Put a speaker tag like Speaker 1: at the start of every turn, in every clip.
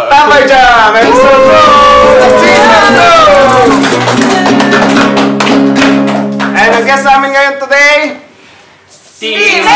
Speaker 1: Tama dyan! Excellent go! And ang guest namin ngayon today, Timeo!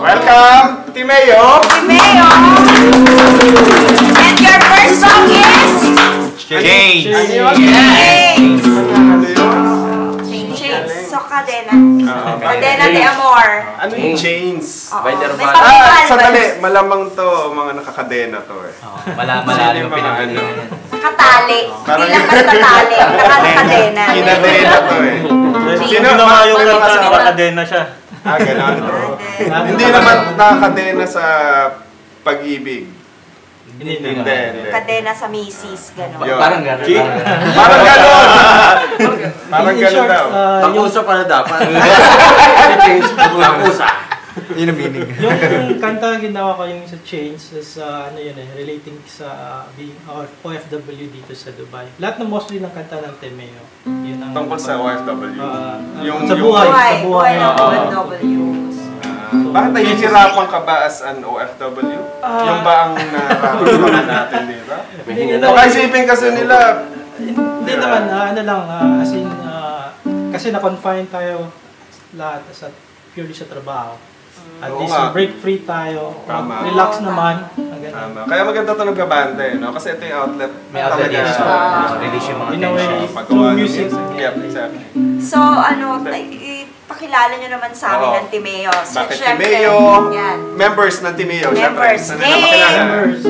Speaker 1: Welcome, Timeo!
Speaker 2: Timeo! And your first song is?
Speaker 3: Change!
Speaker 2: Change! Change. So, Cadena. Cadena de Amor.
Speaker 1: Ano yung chains?
Speaker 2: Sandali.
Speaker 1: Malamang to, mga nakakadena to eh.
Speaker 3: Malalim yung pinagano.
Speaker 2: Nakatali. Hindi lang basta tali. Nakakadena.
Speaker 1: Kinadena to eh.
Speaker 4: Sino naman yung nakakadena siya?
Speaker 1: Gano'n. Hindi naman nakakadena sa pag-ibig.
Speaker 4: Hindi.
Speaker 2: Kadena sa Macy's, gano'n.
Speaker 1: Yun.
Speaker 3: Parang gano'n.
Speaker 1: G? Parang gano'n. Parang
Speaker 5: In
Speaker 1: gano'n
Speaker 5: short,
Speaker 1: daw.
Speaker 5: Takusa pala dapat. Takusa.
Speaker 3: Yun ang meaning.
Speaker 6: Yung kanta ginawa ko yung sa Chains is ano yun relating sa being OFW dito sa Dubai. Lahat ng mostly ng kanta ng Temeo. Yun ang
Speaker 1: Tungkol sa OFW.
Speaker 6: sa buhay,
Speaker 2: Buhay ng
Speaker 6: oo.
Speaker 2: OFWs.
Speaker 1: Bakit nahihirapan ka ba as an OFW? Yung ba ang nararamdaman natin dito? Baka isipin kasi nila,
Speaker 6: Hindi naman, ano lang, as in, kasi na-confine tayo lahat purely sa trabaho. At
Speaker 1: Oo
Speaker 6: least
Speaker 1: nga.
Speaker 6: break free tayo,
Speaker 1: Tama.
Speaker 6: relax naman. Ganun.
Speaker 1: tama. Kaya maganda ito nagkabanda no? Kasi ito yung outlet.
Speaker 3: May outlet
Speaker 1: talaga.
Speaker 3: yan. Release yung mga
Speaker 6: In a way,
Speaker 3: tension.
Speaker 1: Paggawa
Speaker 6: through
Speaker 1: ng
Speaker 6: music.
Speaker 1: Yep, exactly.
Speaker 2: So, pakilala nyo naman sa amin
Speaker 1: Oo.
Speaker 2: ng Timeo.
Speaker 1: Bakit
Speaker 2: Siyempre,
Speaker 1: Timeo?
Speaker 2: Yan.
Speaker 1: Members ng Timeo,
Speaker 2: Members.
Speaker 1: syempre. Saan nila makilala?
Speaker 6: Members.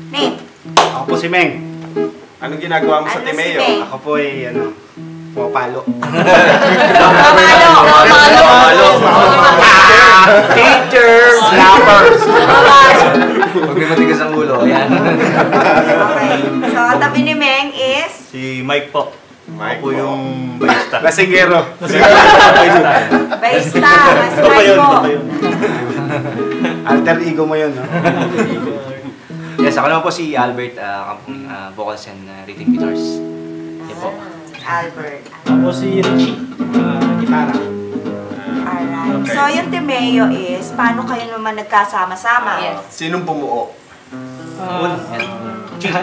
Speaker 2: Name.
Speaker 7: Ako po si Meng.
Speaker 1: Anong ginagawa mo sa
Speaker 2: Ano si
Speaker 1: Timeo?
Speaker 2: Meng?
Speaker 7: Ako po ay pumapalo.
Speaker 2: Mamalo.
Speaker 7: Teacher! Slappers!
Speaker 3: Pag may matigas ang ulo, ayan.
Speaker 2: Okay. So, tabi ni Meng is?
Speaker 4: Si Mike po.
Speaker 1: Mike
Speaker 4: Ako po yung barista.
Speaker 7: Lasingero.
Speaker 2: Baista. Mas
Speaker 4: Ito pa yun,
Speaker 2: mo.
Speaker 4: ito pa yun.
Speaker 7: Alter ego mo yun, no?
Speaker 3: Yes, ako naman po si Albert, vocals and rhythm guitars. Yan po.
Speaker 2: Albert.
Speaker 6: Ako si Richie, gitara.
Speaker 2: Alright.
Speaker 1: Okay.
Speaker 2: So, yung Timeo is, paano kayo naman nagkasama-sama?
Speaker 1: Sinong bumuo?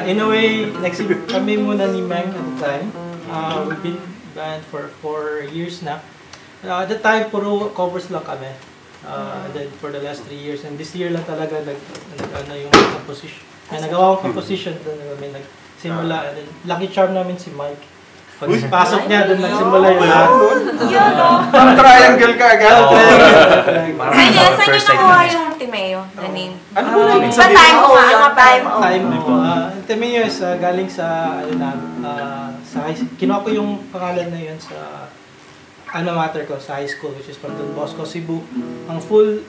Speaker 6: In a way, kami muna ni Meng at the time. We've been band for 4 years na. At the time, puro covers lang kami. Then for the last 3 years. And this year lang talaga yung composition. Nagawa akong composition, doon kami nagsimula. And then, lucky charm namin si Mike. Pagpasok niya, doon nagsimula yung lahat.
Speaker 2: Yun, no?
Speaker 1: Parang triangle ka agad.
Speaker 3: Parang
Speaker 8: Saan
Speaker 3: first
Speaker 8: niyo
Speaker 3: time
Speaker 8: nakuha
Speaker 3: namin.
Speaker 8: yung Timeo na name?
Speaker 1: Ano ba namin
Speaker 2: Sa time O, yung time O.
Speaker 6: Time mo. Temeo is galing sa, kinuha ko yung pangalan na yun sa alma mater ko sa high school, which is from Don Bosco, Cebu. Ang full,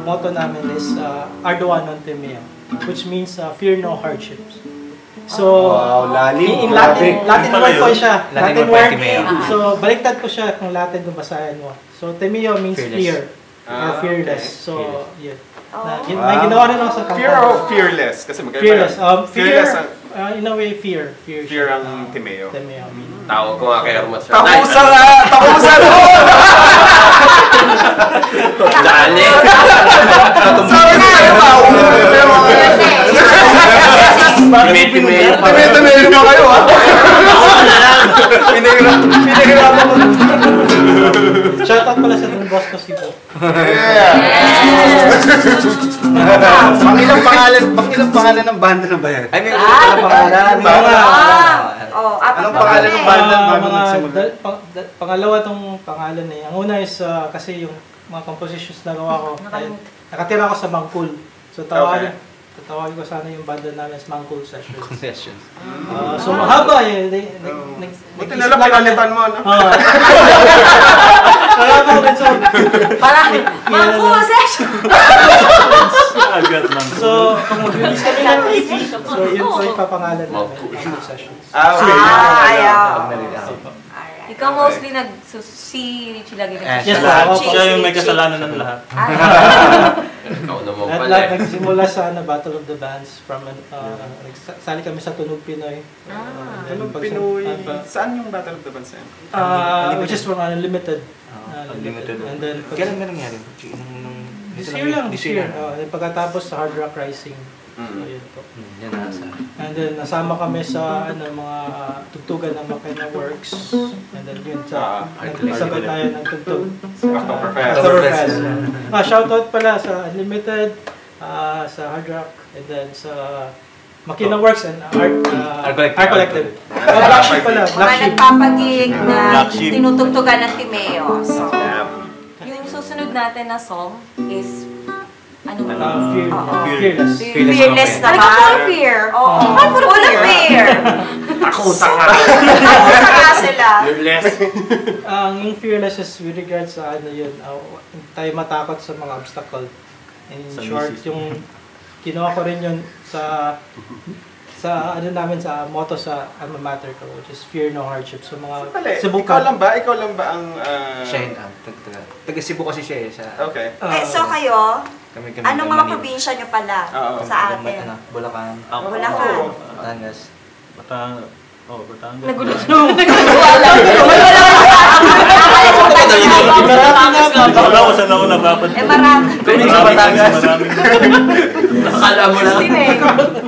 Speaker 6: motto namin is Arduan non Temeo, which means fear no hardships. So,
Speaker 7: Wow, lalim.
Speaker 6: in Latin word po siya.
Speaker 3: Latin
Speaker 6: Latin
Speaker 3: word po
Speaker 6: word.
Speaker 3: yung Timeo.
Speaker 6: So, baliktad ko siya kung Latin kung basahin mo. So, Temeo means
Speaker 3: Fearless.
Speaker 6: fear. Or fearless. So, yun.
Speaker 2: Oh.
Speaker 6: May ginawa rin ako sa kanta.
Speaker 1: Fear o fearless? Kasi magkaiba
Speaker 6: Fearless.
Speaker 1: yan.
Speaker 6: Fear,
Speaker 1: Fearless ang
Speaker 6: in a way, fear. Fear,
Speaker 1: fear
Speaker 6: siya.
Speaker 1: ang Timeo.
Speaker 6: Timeo meaning.
Speaker 5: Tawag ko nga kay Hermat.
Speaker 1: Tapusa nga! Tapusa mo!
Speaker 5: Dali.
Speaker 1: Sabi ko kayo ba?
Speaker 5: Timeo.
Speaker 1: Timeo na kayo ha? Pinahirapan mo.
Speaker 6: Shoutout pala sa Don Bosco Cebu.
Speaker 1: Yeah!
Speaker 7: Pangilang pangalan ng banda na ba yan?
Speaker 3: Ay, may ulit pala pangalan.
Speaker 7: Anong pangalan ng banda bago nagsimula?
Speaker 6: Pangalawa tong pangalan na yan. Ang una is kasi yung mga compositions na gawa ko, nakatira ako sa Mangkul. So tatawagin ko sana yung banda namin as Mangkul Sessions.
Speaker 3: Concessions.
Speaker 6: So mahaba eh.
Speaker 1: Buti nalang pinalitan mo, no?
Speaker 6: Mahaba ulit so.
Speaker 2: Parang, Mangkul session!
Speaker 4: Agad lang.
Speaker 6: So, kung mag-release kami ng EP, so yun po yung papangalan namin, Mangkul Sessions.
Speaker 1: Okay.
Speaker 2: Ayaw.
Speaker 8: Ikaw mostly si Richie lagi
Speaker 6: Yes,
Speaker 8: nag-
Speaker 6: po.
Speaker 4: Siya yung may kasalanan ng lahat.
Speaker 5: Ikaw naman
Speaker 6: At
Speaker 5: pala
Speaker 6: lahat
Speaker 5: eh.
Speaker 6: nagsimula sa Battle of the Bands from nagsali kami sa Tunog Pinoy.
Speaker 1: Anong Pinoy? Saan yung Battle of the Bands yan?
Speaker 6: Which is from Unlimited.
Speaker 3: Unlimited.
Speaker 6: And then
Speaker 3: Kailan ba nangyari?
Speaker 6: this year lang, this year. Pagkatapos sa Hard Rock Rising. So yun po.
Speaker 3: Yan nasa.
Speaker 6: And then nasama kami sa mga tugtugan ng Makena Works. And then yun sa nagsabay tayo ng tugtug.
Speaker 1: Oktoberfest.
Speaker 6: Shoutout pala sa Unlimited, sa Hard Rock, and then sa Makena Works and Art Collective. Black Sheep pala,
Speaker 2: Mga
Speaker 6: Black Sheep.
Speaker 2: nagpapagig na
Speaker 4: Black Sheep.
Speaker 2: tinutugtugan ng Timeo. So,
Speaker 8: Yung susunod natin na song is ano?
Speaker 6: Fearless.
Speaker 2: fearless
Speaker 8: Ano
Speaker 2: naman.
Speaker 8: ka puro fear?
Speaker 2: Oo.
Speaker 8: Ay, puro
Speaker 2: Full of
Speaker 8: fear.
Speaker 2: fear.
Speaker 5: Takusa ka.
Speaker 2: Tapusa nga sila.
Speaker 6: Yung fearless is with regards sa yun, tayo matakot sa mga obstacle. In
Speaker 4: Sa
Speaker 6: short,
Speaker 4: misis.
Speaker 6: yung kinuha ko rin yun sa ano namin, sa motto sa alma mater ko, which is fear no hardship. So mga
Speaker 1: Ikaw lang ba ang...
Speaker 3: Siya yun, taga Cebu kasi siya eh.
Speaker 1: Okay.
Speaker 2: So kayo,
Speaker 3: Kami
Speaker 2: anong mga probinsya nyo pala sa atin?
Speaker 3: Bulacan.
Speaker 2: Bulacan.
Speaker 3: Batangas.
Speaker 4: Batangas.
Speaker 8: Nagulo.
Speaker 4: Wala ko saan ako napapad.
Speaker 2: Marami.
Speaker 4: Maraming.
Speaker 5: Akala mo lang.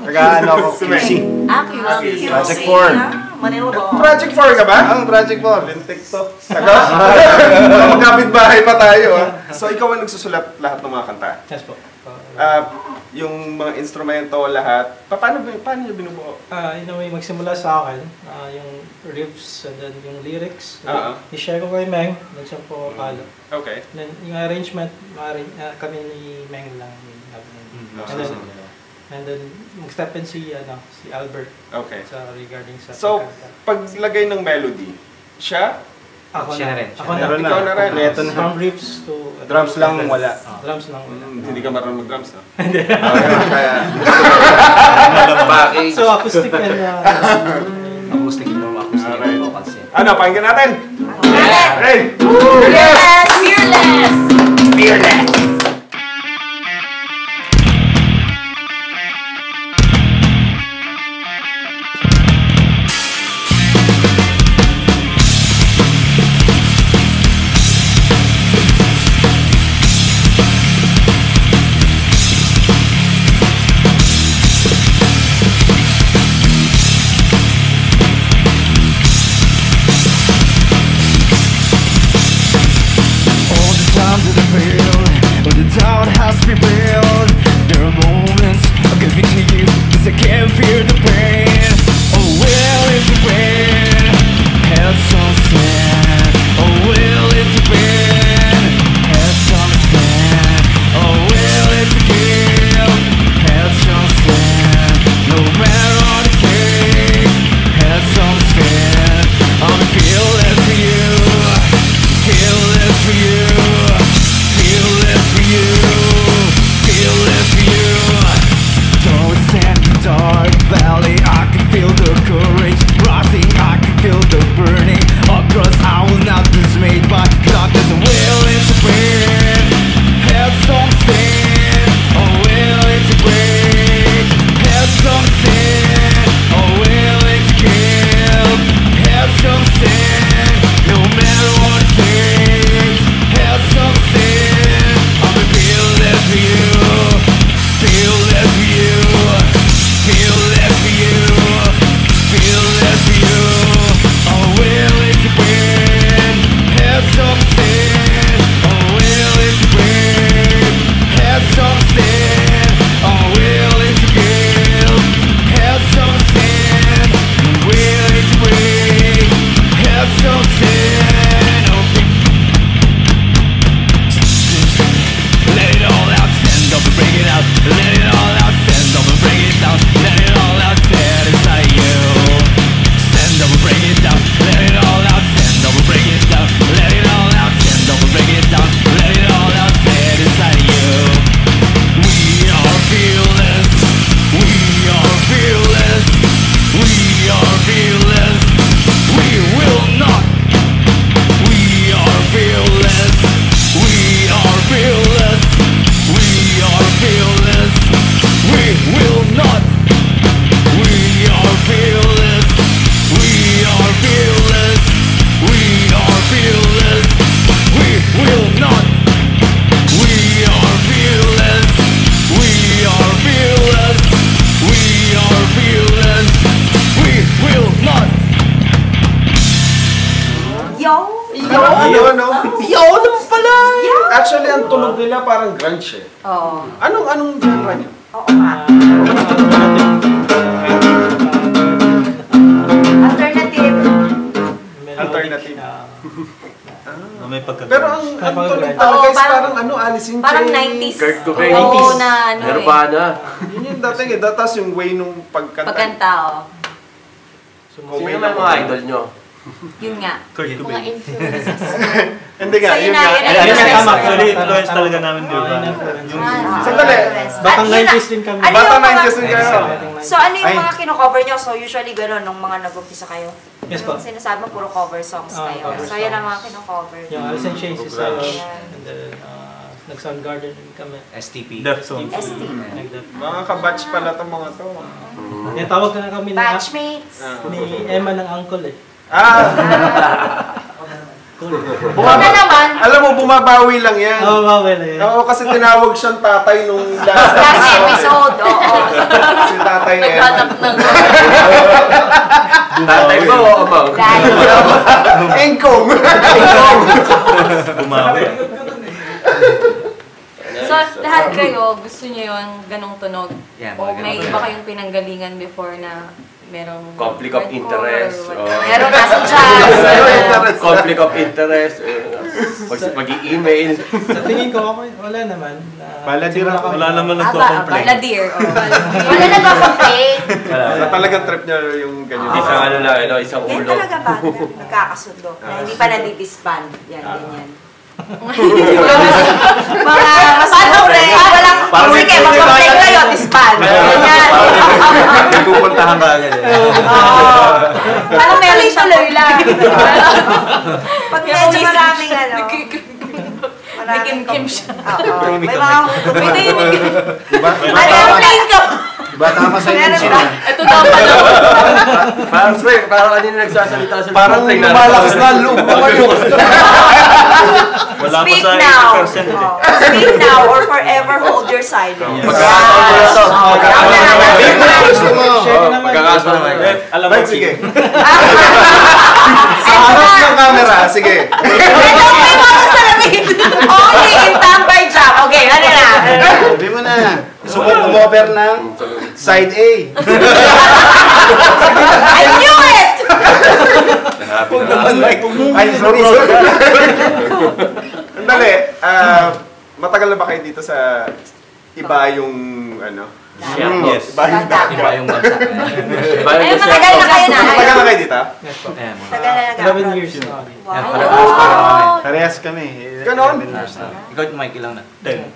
Speaker 7: Nag-ano ako, QC.
Speaker 2: QC.
Speaker 7: Project 4.
Speaker 2: Manila.
Speaker 1: Project 4 ka ba?
Speaker 7: Ang Project 4, lintik to.
Speaker 1: Magkapit-bahay pa tayo. So ikaw ang nagsusulat lahat ng mga kanta?
Speaker 6: yes po.
Speaker 1: Yung mga instrumento, lahat, paano nyo binubuo?
Speaker 6: In a way, magsimula sa akin, yung riffs and then yung lyrics. I-share ko kay Meng, then siya po palo.
Speaker 1: Okay.
Speaker 6: Then yung arrangement, kami ni Meng lang. And then mag-step in si Albert.
Speaker 1: Okay.
Speaker 6: Regarding sa
Speaker 1: So, paglagay ng melody, siya?
Speaker 3: Siya na rin.
Speaker 6: Ako na.
Speaker 1: Ikaw na rin.
Speaker 6: From riffs to...
Speaker 7: Drums lang wala.
Speaker 6: Drums lang wala.
Speaker 1: Hindi ka marunong mag-drums, no?
Speaker 6: Hindi.
Speaker 1: Kaya...
Speaker 5: Bakit?
Speaker 6: So, acoustic and...
Speaker 3: Acoustic vocals yan.
Speaker 1: Ano, pakinggan natin! Hey!
Speaker 2: Fearless! Fearless!
Speaker 5: Fearless!
Speaker 1: Actually, ang tunog nila parang grunge eh.
Speaker 2: Oo.
Speaker 1: Anong genre niyo?
Speaker 2: Oo nga. Alternative.
Speaker 1: Alternative.
Speaker 4: May pagkakita.
Speaker 1: Pero ang tunog talaga
Speaker 2: Oo,
Speaker 1: is parang Alice in Chains.
Speaker 2: Parang 90s.
Speaker 5: Kurt Cobain.
Speaker 2: Oo, na ano eh.
Speaker 5: Nirvana.
Speaker 1: Yun yung dating eh. Tapos yung way nung pagkanta.
Speaker 2: Pagkanta, oh.
Speaker 5: Sino naman mga idol nyo?
Speaker 8: Yun nga.
Speaker 4: Kurt
Speaker 8: Mga
Speaker 4: Cobain.
Speaker 8: influences.
Speaker 1: Hindi nga,
Speaker 2: So,
Speaker 1: yun
Speaker 2: yun na,
Speaker 1: nga.
Speaker 2: yun na.
Speaker 6: Ayun, tama.
Speaker 4: Actually, influence talaga namin ni Urban.
Speaker 1: Sandali.
Speaker 6: Batang
Speaker 2: At yun na-
Speaker 6: 90s din kami.
Speaker 2: Ano
Speaker 1: Bata
Speaker 2: yung mga-
Speaker 1: 90s din kayo.
Speaker 2: So ano yung
Speaker 7: Ay.
Speaker 2: mga kino-cover nyo? So usually gano'n nung mga nag-umpisa kayo?
Speaker 6: Yes po.
Speaker 2: Yung sinasabi mo puro cover songs kayo.
Speaker 6: cover
Speaker 2: So yan ang mga
Speaker 6: songs.
Speaker 2: kino-cover.
Speaker 6: Yung Alice in Chains is
Speaker 1: Program.
Speaker 6: and then nag-Soundgarden din kami.
Speaker 3: STP.
Speaker 4: Deftones.
Speaker 2: ST.
Speaker 6: Like that.
Speaker 1: Mga kabatch pala itong mga to.
Speaker 6: Tawag ka na kami
Speaker 2: Batchmates.
Speaker 6: ni Emma ng uncle eh.
Speaker 2: Ano naman?
Speaker 1: Alam mo, bumabawi lang yan.
Speaker 6: Oo, bawal eh.
Speaker 1: Oo, kasi tinawag siyang tatay nung last
Speaker 2: Last episode, oo.
Speaker 1: Si Tatay
Speaker 8: Naghanap
Speaker 1: Eman.
Speaker 8: ng
Speaker 5: Tatay mo o amang?
Speaker 2: Dahil.
Speaker 1: Engkong!
Speaker 4: Bumawi.
Speaker 8: So, lahat kayo, gusto niyo yung ganong tunog?
Speaker 3: Yeah,
Speaker 8: O
Speaker 3: mga
Speaker 8: may
Speaker 3: ganong
Speaker 8: iba kayong pinanggalingan before na merong
Speaker 5: Conflict of
Speaker 8: hardcore
Speaker 5: interest.
Speaker 8: or
Speaker 5: Oh.
Speaker 8: what?
Speaker 2: Meron na sa jazz.
Speaker 5: Conflict of interest. Mag-i-email.
Speaker 6: Sa tingin ko, okay, wala naman.
Speaker 7: Baladir ako.
Speaker 4: Wala naman
Speaker 8: Aba,
Speaker 4: nagko-complain.
Speaker 8: Baladir.
Speaker 2: Wala na ba complain?
Speaker 1: Na talagang trip niya yung ganyan.
Speaker 5: Isang ano lang, isang
Speaker 2: Yan
Speaker 5: ulo.
Speaker 2: talaga ba? Nagkakasundo. Na hindi pa nadidisband. Yan, ganyan. Mga mas walang... Sige, mag-complain kayo, disband. Ganyan.
Speaker 3: Pupuntahan ka agad eh.
Speaker 2: Parang meron tuloy lang. Pag medyo maraming ano...
Speaker 8: May kim-kim siya.
Speaker 2: Oo. May mga hukom.
Speaker 8: May nahimik.
Speaker 2: Nag-complain ka.
Speaker 7: Bata ka sa
Speaker 2: Meron
Speaker 7: inyo.
Speaker 2: ba?
Speaker 8: Ito daw pala.
Speaker 5: Parang kanina nagsasalita sa
Speaker 1: Parang lumalakas na ang loob mo ngayon.
Speaker 4: Wala pa
Speaker 2: Speak
Speaker 4: sa
Speaker 2: now.
Speaker 4: 80% eh.
Speaker 2: Oh. Speak now or forever hold your silence.
Speaker 5: Pagkakataon mo na to.
Speaker 7: Gusto mo.
Speaker 5: Pagkakataon mo na.
Speaker 4: Alam mo,
Speaker 1: Sige.
Speaker 2: Sa
Speaker 1: Harap ng camera, sige.
Speaker 2: Ito may mga salamin. Only in tambay job. Okay, ano na?
Speaker 7: Sabi mo na. Gusto mo umover ng side A.
Speaker 2: I knew it!
Speaker 7: Ay, sorry.
Speaker 1: Andali, matagal na ba kayo dito sa iba yung ano?
Speaker 4: Yes.
Speaker 1: Iba yung
Speaker 3: Iba yung bansa.
Speaker 8: Ayun,
Speaker 2: Matagal na kayo na.
Speaker 1: Matagal na kayo dito?
Speaker 6: Yes po.
Speaker 3: Ayan, mga.
Speaker 2: Tagal na
Speaker 6: 11 years na kami.
Speaker 3: Yan,
Speaker 2: Wow.
Speaker 3: parehas kami.
Speaker 7: Parehas kami.
Speaker 1: Ganon?
Speaker 3: Ikaw, Mike, ilang na?
Speaker 4: 10.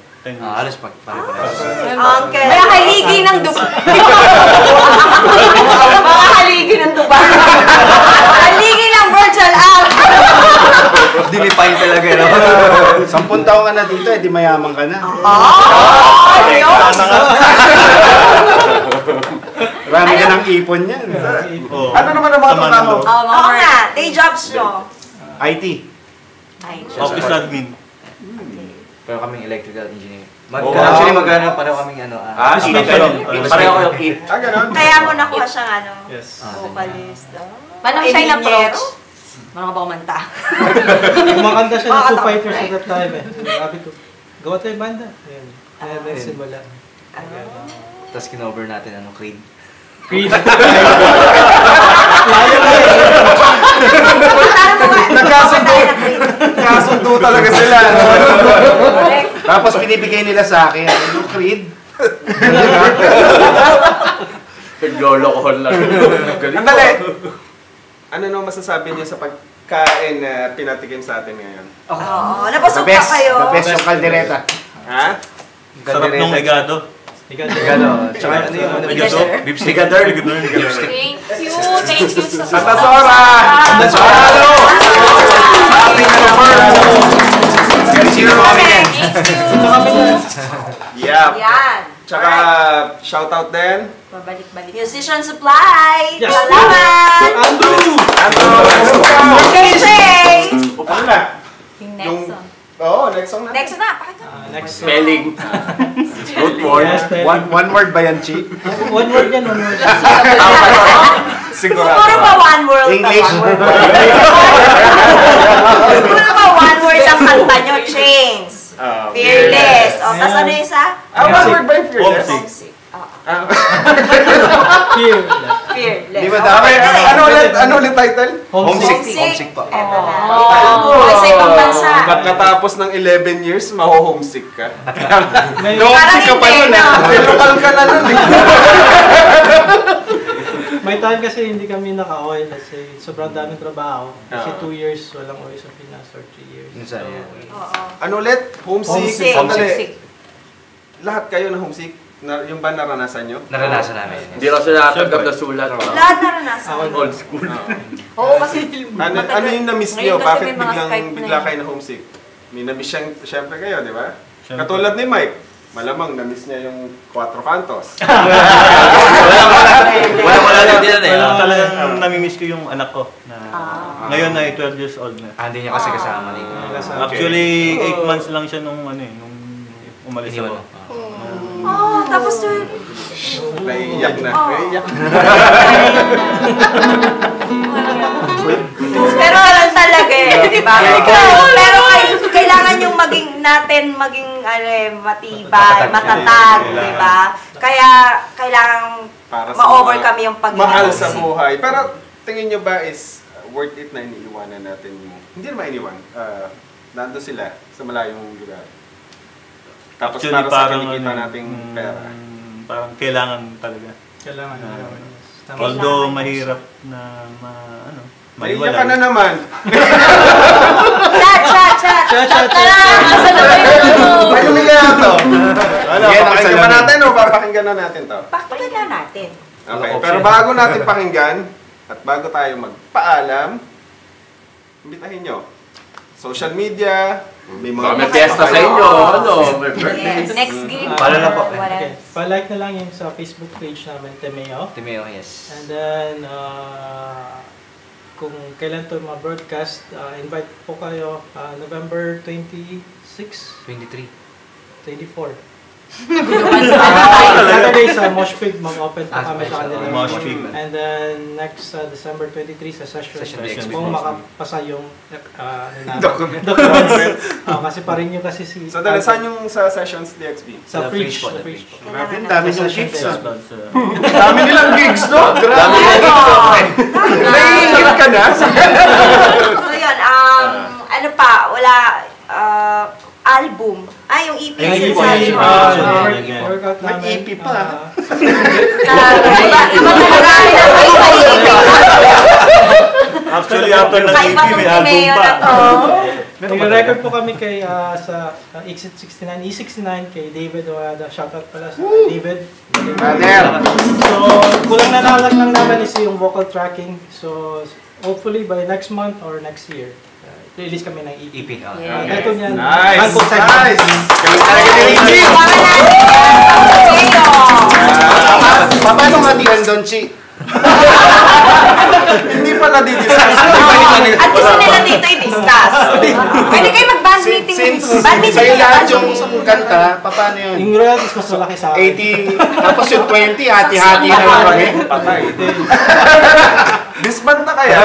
Speaker 3: Alas pa, pare-parehas.
Speaker 2: Uncle.
Speaker 8: May haligi ng duba.
Speaker 2: Mga haligi ng tuba. Haligi ng virtual app.
Speaker 3: Dilipay talaga, no?
Speaker 7: 10 taon ka na dito, di mayaman ka na.
Speaker 2: Ano yun?
Speaker 7: Marami ka ng ipon yan.
Speaker 4: Oh.
Speaker 1: Ano naman ang mga
Speaker 4: Tama
Speaker 1: trabaho?
Speaker 4: naman.
Speaker 8: Oh, mga
Speaker 2: Oo
Speaker 8: work.
Speaker 2: nga, day jobs nyo.
Speaker 7: IT.
Speaker 2: Ay,
Speaker 4: Office admin.
Speaker 3: Pero kaming electrical engineer.
Speaker 5: Oh,
Speaker 3: Actually, magkano pareho kaming ano.
Speaker 5: Pareho ko yung eat.
Speaker 1: Ganon.
Speaker 2: kaya mo nakuha siyang ano,
Speaker 6: Yes.
Speaker 2: vocalist.
Speaker 8: Paano
Speaker 2: Ay,
Speaker 8: siya
Speaker 2: linyero?
Speaker 8: in-approach? Mga ba kumanta?
Speaker 6: Kumakanta siya ng
Speaker 2: Mga
Speaker 6: Foo
Speaker 2: tao.
Speaker 6: Fighters at that time eh. Sabi ko, gawa tayo banda. Ayan. Kaya nagsimula.
Speaker 3: Tapos kinover natin, Creed.
Speaker 6: Creed.
Speaker 1: Nagkasundo talaga sila.
Speaker 7: Tapos binibigay nila sa akin, yung Creed.
Speaker 5: Nagloloko lang.
Speaker 1: Andali. Ano naman masasabi niyo sa pagkain na pinatikim sa atin ngayon?
Speaker 2: Oo,
Speaker 7: The
Speaker 2: napasok pa
Speaker 7: best.
Speaker 2: kayo.
Speaker 7: The best yung kaldereta.
Speaker 1: Ha?
Speaker 4: Sarap nung egado.
Speaker 6: Ikaw,
Speaker 3: Gano. Tsaka ano yung ano?
Speaker 4: Egado.
Speaker 3: Bigador.
Speaker 8: Thank you. Thank you sa
Speaker 1: Santa Sora! Santa Sora! Happy na naman!
Speaker 3: Sino kami yan?
Speaker 8: Thank you.
Speaker 1: Yep.
Speaker 2: Yan.
Speaker 1: Tsaka, shoutout din.
Speaker 8: Babalik-balik.
Speaker 2: Musician Supply.
Speaker 6: Yes.
Speaker 2: Salamat.
Speaker 6: Andrew!
Speaker 2: KJ.
Speaker 1: Ano na?
Speaker 8: Yung next song.
Speaker 1: Oo, next song na.
Speaker 2: Next na, pakita.
Speaker 6: Next.
Speaker 5: Spelling. Root word.
Speaker 6: Yes,
Speaker 7: One word ba yan, Chi?
Speaker 6: One word yan, one word.
Speaker 1: Sigurado.
Speaker 2: Siguro ba one word?
Speaker 7: English.
Speaker 2: Siguro ba one word ang kanta nyo? Chains. Fearless. O, tas ano yung isa?
Speaker 1: One word ba yung fearless?
Speaker 4: Homesick.
Speaker 6: Fear.
Speaker 2: Fearless.
Speaker 7: Di ba
Speaker 1: Okay,
Speaker 7: dapat?
Speaker 1: ano ulit title?
Speaker 6: Homesick.
Speaker 3: Homesick pa.
Speaker 2: Eto na. Ay, sa ibang bansa.
Speaker 1: Pagkatapos ng 11 years, maho-homesick ka.
Speaker 6: May,
Speaker 2: Parang
Speaker 1: Homesick ka pa
Speaker 2: hindi,
Speaker 1: nun
Speaker 2: no?
Speaker 1: May lokal ka na nun eh.
Speaker 6: May time kasi hindi kami naka-oil kasi sobrang daming trabaho. Kasi 2 years walang oil sa Pinas or 3 years.
Speaker 3: Minsan,
Speaker 6: So,
Speaker 1: Ano ulit? Homesick?
Speaker 2: Homesick.
Speaker 1: Sandali. Lahat kayo na homesick? Yung ba naranasan nyo?
Speaker 3: Naranasan namin.
Speaker 5: Hindi ko sila natanggap na sulat.
Speaker 2: Lahat naranasan.
Speaker 5: Old school.
Speaker 2: Oo, kasi
Speaker 1: Ano yung na-miss nyo?
Speaker 8: Ngayon kasi
Speaker 1: Bakit
Speaker 8: may mga Skype na
Speaker 1: bigla
Speaker 8: yun.
Speaker 1: kayo na homesick? May na-miss siyempre kayo, di ba?
Speaker 4: Siyempre.
Speaker 1: Katulad ni Mike. Malamang na-miss niya yung 4 Cantos.
Speaker 5: Wala lang din yan eh.
Speaker 4: Talagang namimiss ko yung anak ko. Na ngayon ay 12 years old na.
Speaker 3: Hindi niya kasi kasama ni
Speaker 4: Actually, 8 months lang siya nung umalis ako.
Speaker 2: tapos
Speaker 1: Naiiyak na. Naiiyak na.
Speaker 2: pero lang talaga eh, di ba? Pero kailangan yung maging matibay, matatag, di ba? Kaya kailangan
Speaker 1: Para sa
Speaker 2: ma-overcome
Speaker 1: mga
Speaker 2: yung pagiging
Speaker 1: mahal sa
Speaker 2: homesick.
Speaker 1: buhay. Pero tingin nyo ba is worth it na iniiwanan natin yung... Hindi naman iniwan. Nandun sila sa malayong lugar. Tapos
Speaker 4: Actually,
Speaker 1: para sa
Speaker 4: parang
Speaker 1: kinikita nating pera.
Speaker 4: Parang kailangan talaga.
Speaker 6: kailangan tama.
Speaker 4: Although mahirap na
Speaker 1: Naiiyak ka na naman.
Speaker 2: Chat!
Speaker 1: Ay, umiyak to. Ano, pakinggan ba natin o papakinggan na natin to?
Speaker 2: Pakinggan natin.
Speaker 1: Okay, pero bago natin pakinggan at bago tayo magpaalam, imbitahin nyo. Social media, may mga...
Speaker 5: May fiesta sa inyo. May birthday.
Speaker 2: Yes.
Speaker 8: Next game.
Speaker 3: Paano lang po?
Speaker 6: Okay. Pa-like na lang yung sa Facebook page namin, Temeo.
Speaker 3: Timeo, yes.
Speaker 6: And then, kung kailan to ma-broadcast, invite po kayo November 26,
Speaker 3: 23.
Speaker 6: 24. Saturday sa Mosh Pig, mag-open pa kami sa kanila.
Speaker 4: Mosh Pig.
Speaker 6: And then, next December 23 sa Session
Speaker 3: Expo.
Speaker 6: kung makapasa yung documents. Kasi pa rin yung kasi si...
Speaker 1: So, dahil saan yung sa Sessions DXB?
Speaker 6: Sa Fridge.
Speaker 3: po,
Speaker 6: Sa
Speaker 3: the
Speaker 6: Fridge.
Speaker 7: Grabe, ang dami ng gigs ah.
Speaker 1: Dami nilang gigs, no? Grabe. Naiingit ka na?
Speaker 2: So yun, ano pa, wala, album. Yung EP.
Speaker 6: Yung EP. Workout
Speaker 7: May
Speaker 6: namin.
Speaker 7: EP pa.
Speaker 4: Actually, after ng EP, may album pa.
Speaker 6: Nag-record po kami kay sa Exit 69, E69 kay David Oada. Shoutout pala sa David.
Speaker 1: Brother.
Speaker 6: So, kulang na lang naman is yung vocal tracking. So, hopefully by next month or next year, release kami ng EP.
Speaker 3: EP.
Speaker 6: Ito niyan.
Speaker 1: Nice!
Speaker 6: Handful
Speaker 1: Nice!
Speaker 6: segments.
Speaker 1: Galing talaga ni Reggie!
Speaker 7: Paano nga di Don Chi?
Speaker 1: Hindi pa nadidiscuss.
Speaker 2: At gusto nila dito i-discuss. Pwede kayo mag-band meeting.
Speaker 7: Since
Speaker 2: Band meeting
Speaker 7: sa'yo
Speaker 2: kayo,
Speaker 7: lahat
Speaker 2: band
Speaker 7: yung
Speaker 2: meeting.
Speaker 7: kanta, paano yun?
Speaker 6: Yung royalties mas malaki sa akin.
Speaker 7: 80, tapos yung 20, hati-hati na lang kami.
Speaker 1: Patay. Disband na kaya?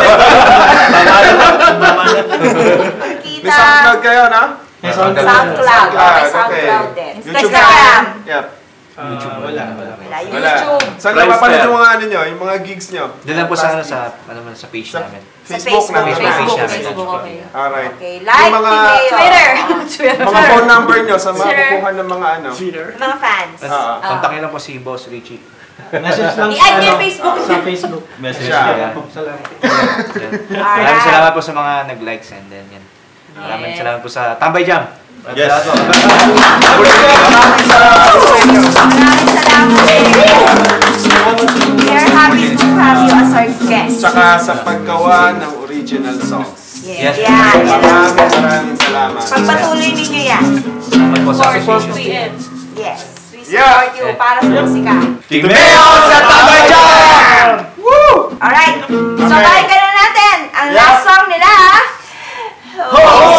Speaker 2: Kita.
Speaker 1: May SoundCloud kayo, no?
Speaker 2: SoundCloud. Okay, SoundCloud din.
Speaker 1: YouTube
Speaker 2: Instagram.
Speaker 1: Yep.
Speaker 6: Wala.
Speaker 2: Wala.
Speaker 1: Wala.
Speaker 2: YouTube.
Speaker 1: Saan napapanood yung mga ano nyo? Yung mga gigs nyo?
Speaker 3: Doon lang po sa page
Speaker 1: Sa
Speaker 3: namin.
Speaker 1: Facebook na.
Speaker 2: Facebook.
Speaker 8: Facebook, okay.
Speaker 1: Alright.
Speaker 2: Okay. Like,
Speaker 1: Yung mga,
Speaker 2: Twitter.
Speaker 1: mga phone number nyo sa makukuha ng mga ano.
Speaker 2: Mga fans.
Speaker 3: Kontakin lang po si Boss Richie.
Speaker 6: Message lang
Speaker 2: I-add niyo yung Facebook.
Speaker 6: sa Facebook.
Speaker 4: Message
Speaker 1: Siya.
Speaker 4: siya.
Speaker 6: Salamat.
Speaker 3: Maraming salamat po sa mga nag-likes and then yan. Maraming salamat po sa Tambay Jam.
Speaker 4: Yes.
Speaker 1: Maraming salamat sa inyo.
Speaker 2: Maraming salamat din. We are happy to have you as our guest.
Speaker 1: Tsaka sa paggawa ng original songs.
Speaker 3: Yes.
Speaker 2: Yan.
Speaker 1: Maraming salamat.
Speaker 2: Pagpatuloy ninyo yan.
Speaker 3: Salamat po sa
Speaker 8: For
Speaker 3: appreciation.
Speaker 8: 3M.
Speaker 2: Yes. We support you para sa musika.
Speaker 1: Timeo sa Tambay Jam!
Speaker 2: Alright. So, balikan na natin ang last song nila.
Speaker 1: Ho!